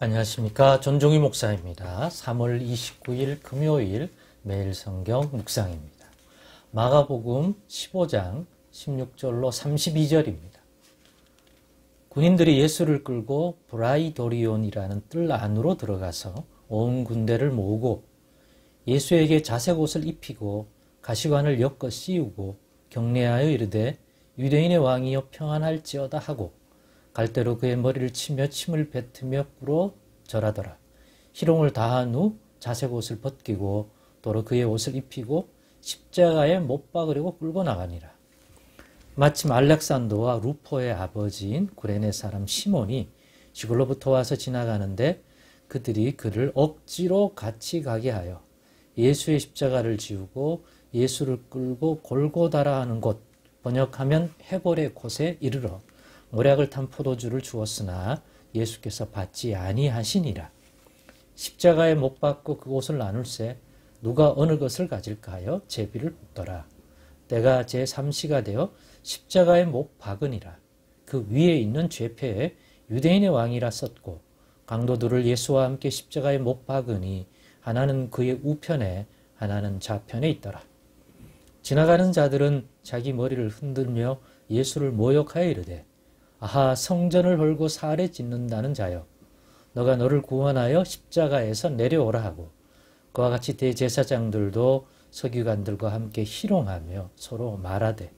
안녕하십니까. 전종희 목사입니다. 3월 29일 금요일 매일 성경 묵상입니다. 마가복음 15장 16절로 32절입니다. 군인들이 예수를 끌고 브라이도리온이라는 뜰 안으로 들어가서 온 군대를 모으고 예수에게 자색옷을 입히고 가시관을 엮어 씌우고 경례하여 이르되 유대인의 왕이여 평안할지어다 하고 갈대로 그의 머리를 치며 침을 뱉으며 꿇어 절하더라. 희롱을 다한 후 자색옷을 벗기고 도로 그의 옷을 입히고 십자가에 못 박으려고 끌고 나가니라. 마침 알렉산더와 루포의 아버지인 구레네 사람 시몬이 시골로부터 와서 지나가는데 그들이 그를 억지로 같이 가게 하여 예수의 십자가를 지우고 예수를 끌고 골고다라 하는 곳, 번역하면 해골의 곳에 이르러 모략을 탄 포도주를 주었으나 예수께서 받지 아니하시니라. 십자가에 못 박고 그곳을 나눌새 누가 어느 것을 가질까 하여 제비를 묻더라. 때가 제3시가 되어 십자가에 못 박으니라. 그 위에 있는 죄패에 유대인의 왕이라 썼고 강도들을 예수와 함께 십자가에 못 박으니 하나는 그의 우편에 하나는 좌편에 있더라. 지나가는 자들은 자기 머리를 흔들며 예수를 모욕하여 이르되 아하, 성전을 헐고 살에 찢는다는 자여, 너가 너를 구원하여 십자가에서 내려오라 하고 그와 같이 대제사장들도 서기관들과 함께 희롱하며 서로 말하되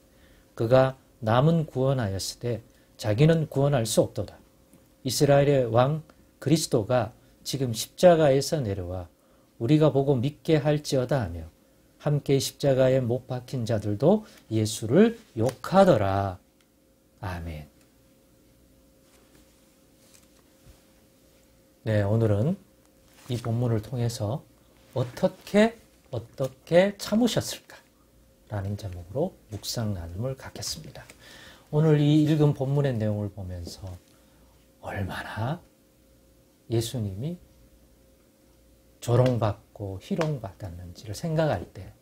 그가 남은 구원하였으되 자기는 구원할 수 없도다. 이스라엘의 왕 그리스도가 지금 십자가에서 내려와 우리가 보고 믿게 할지어다 하며 함께 십자가에 못 박힌 자들도 예수를 욕하더라. 아멘. 네, 오늘은 이 본문을 통해서 어떻게 참으셨을까? 라는 제목으로 묵상 나눔을 갖겠습니다. 오늘 이 읽은 본문의 내용을 보면서 얼마나 예수님이 조롱받고 희롱받았는지를 생각할 때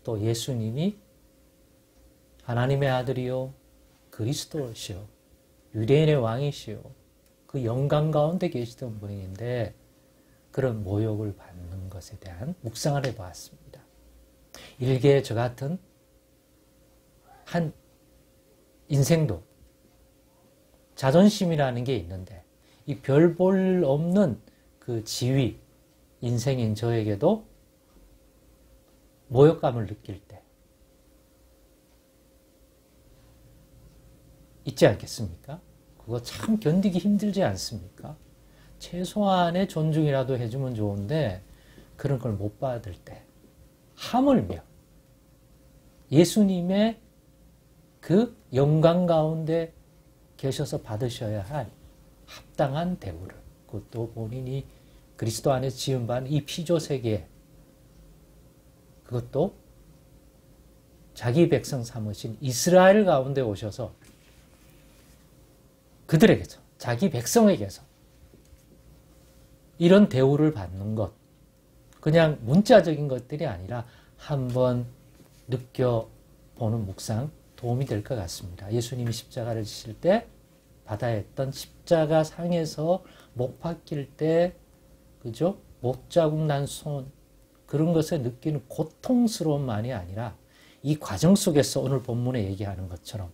또 예수님이 하나님의 아들이요 그리스도시요 유대인의 왕이시요 그 영광 가운데 계시던 분인데 그런 모욕을 받는 것에 대한 묵상을 해보았습니다. 일개 저 같은 한 인생도 자존심이라는 게 있는데 이 별 볼 없는 그 지위 인생인 저에게도 모욕감을 느낄 때 있지 않겠습니까? 그거 참 견디기 힘들지 않습니까? 최소한의 존중이라도 해주면 좋은데 그런 걸 못 받을 때 하물며 예수님의 그 영광 가운데 계셔서 받으셔야 할 합당한 대우를 그것도 본인이 그리스도 안에 지음받은 이 피조세계 그것도 자기 백성 삼으신 이스라엘 가운데 오셔서 그들에게서 자기 백성에게서 이런 대우를 받는 것 그냥 문자적인 것들이 아니라 한번 느껴보는 묵상 도움이 될 것 같습니다. 예수님이 십자가를 지실 때 받아야 했던 십자가 상에서 못 박힐 때 그죠? 못자국 난 손 그런 것에 느끼는 고통스러움만이 아니라 이 과정 속에서 오늘 본문에 얘기하는 것처럼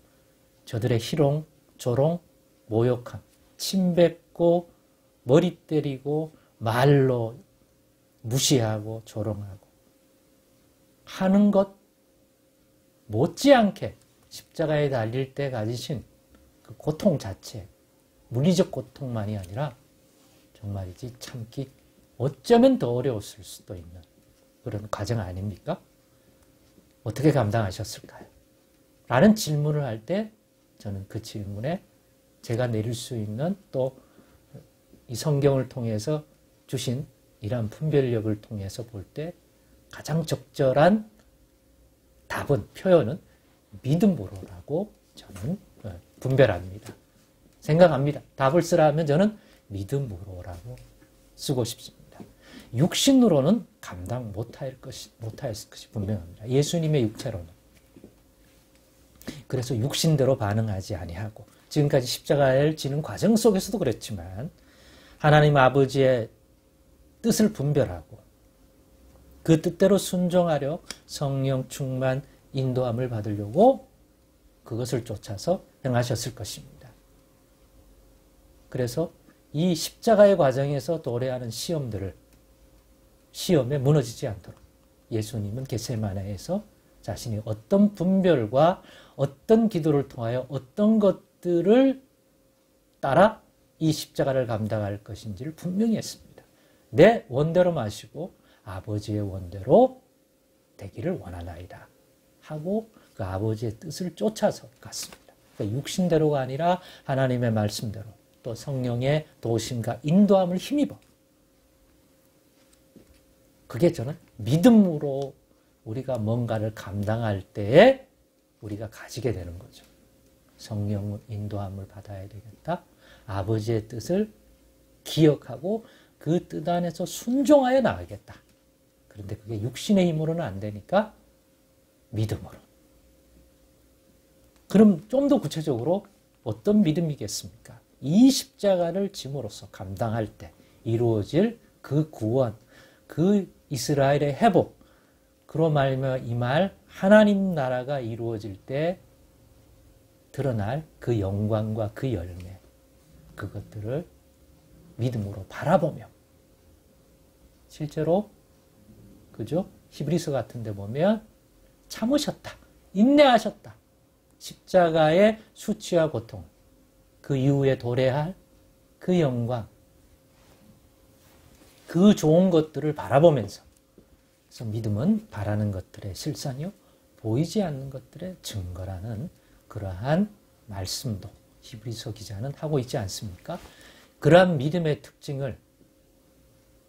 저들의 희롱, 조롱, 모욕함, 침 뱉고 머리 때리고 말로 무시하고 조롱하고 하는 것 못지않게 십자가에 달릴 때 가지신 그 고통 자체, 물리적 고통만이 아니라 정말이지 참기 어쩌면 더 어려웠을 수도 있는 그런 과정 아닙니까? 어떻게 감당하셨을까요? 라는 질문을 할 때 저는 그 질문에 제가 내릴 수 있는 또 이 성경을 통해서 주신 이러한 분별력을 통해서 볼 때 가장 적절한 답은, 표현은 믿음으로라고 저는 분별합니다. 생각합니다. 답을 쓰라면 저는 믿음으로라고 쓰고 싶습니다. 육신으로는 감당 못하였을 것이 분명합니다. 예수님의 육체로는. 그래서 육신대로 반응하지 아니하고 지금까지 십자가를 지는 과정 속에서도 그랬지만 하나님 아버지의 뜻을 분별하고 그 뜻대로 순종하려 성령 충만 인도함을 받으려고 그것을 쫓아서 행하셨을 것입니다. 그래서 이 십자가의 과정에서 도래하는 시험에 무너지지 않도록 예수님은 겟세마네에서 자신이 어떤 분별과 어떤 기도를 통하여 어떤 것들을 따라 이 십자가를 감당할 것인지를 분명히 했습니다. 내 원대로 마시고 아버지의 원대로 되기를 원하나이다 하고 그 아버지의 뜻을 쫓아서 갔습니다. 그러니까 육신대로가 아니라 하나님의 말씀대로 또 성령의 도심과 인도함을 힘입어. 그게 저는 믿음으로 우리가 뭔가를 감당할 때에 우리가 가지게 되는 거죠. 성령 인도함을 받아야 되겠다. 아버지의 뜻을 기억하고 그 뜻 안에서 순종하여 나가겠다. 그런데 그게 육신의 힘으로는 안 되니까 믿음으로. 그럼 좀 더 구체적으로 어떤 믿음이겠습니까? 이 십자가를 짐으로써 감당할 때 이루어질 그 구원, 그 이스라엘의 회복, 그로 말미암아 이 말 하나님 나라가 이루어질 때 드러날 그 영광과 그 열매, 그것들을 믿음으로 바라보며 실제로 그죠? 히브리서 같은 데 보면 참으셨다, 인내하셨다. 십자가의 수치와 고통, 그 이후에 도래할 그 영광, 그 좋은 것들을 바라보면서, 그래서 믿음은 바라는 것들의 실상이요 보이지 않는 것들의 증거라는 그러한 말씀도 히브리서 기자는 하고 있지 않습니까? 그러한 믿음의 특징을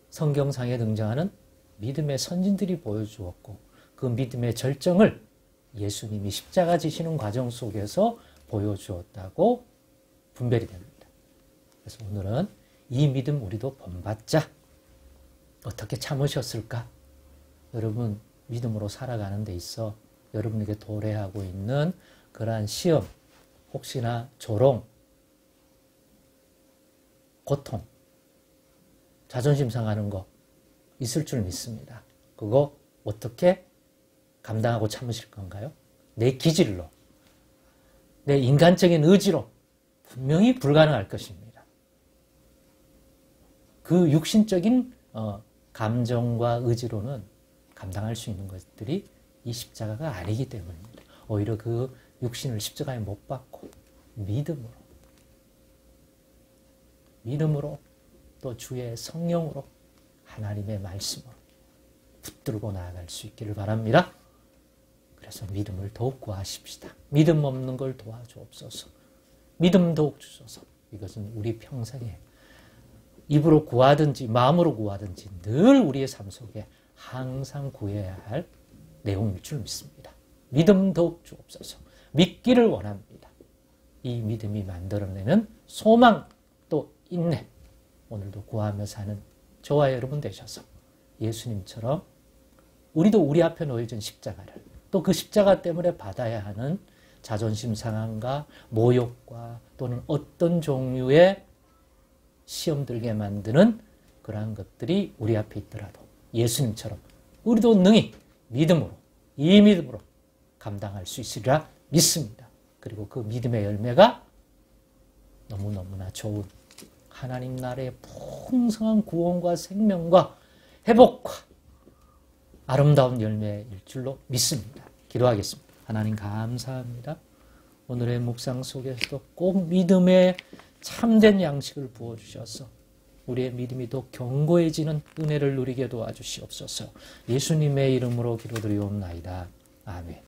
성경상에 등장하는 믿음의 선진들이 보여주었고 그 믿음의 절정을 예수님이 십자가 지시는 과정 속에서 보여주었다고 분별이 됩니다. 그래서 오늘은 이 믿음 우리도 본받자. 어떻게 참으셨을까? 여러분 믿음으로 살아가는 데 있어 여러분에게 도래하고 있는 그러한 시험, 혹시나 조롱, 고통, 자존심 상하는 거 있을 줄 믿습니다. 그거 어떻게 감당하고 참으실 건가요? 내 기질로, 내 인간적인 의지로 분명히 불가능할 것입니다. 그 육신적인 감정과 의지로는 감당할 수 있는 것들이 이 십자가가 아니기 때문입니다. 오히려 그 육신을 십자가에 못 박고 믿음으로 또 주의 성령으로 하나님의 말씀으로 붙들고 나아갈 수 있기를 바랍니다. 그래서 믿음을 더욱 구하십시다. 믿음 없는 걸 도와주옵소서. 믿음 더욱 주소서. 이것은 우리 평생에 입으로 구하든지 마음으로 구하든지 늘 우리의 삶 속에 항상 구해야 할 내용일 줄 믿습니다. 믿음 더욱 주옵소서. 믿기를 원합니다. 이 믿음이 만들어내는 소망 또 인내, 오늘도 구하며 사는 저와 여러분 되셔서 예수님처럼 우리도 우리 앞에 놓여진 십자가를 또 그 십자가 때문에 받아야 하는 자존심 상함과 모욕과 또는 어떤 종류의 시험 들게 만드는 그러한 것들이 우리 앞에 있더라도 예수님처럼 우리도 능히 믿음으로, 이 믿음으로 감당할 수 있으리라 믿습니다. 그리고 그 믿음의 열매가 너무너무나 좋은 하나님 나라의 풍성한 구원과 생명과 회복과 아름다운 열매일 줄로 믿습니다. 기도하겠습니다. 하나님 감사합니다. 오늘의 묵상 속에서도 꼭 믿음의 참된 양식을 부어주셔서 우리의 믿음이 더 견고해지는 은혜를 누리게 도와주시옵소서. 예수님의 이름으로 기도드리옵나이다. 아멘.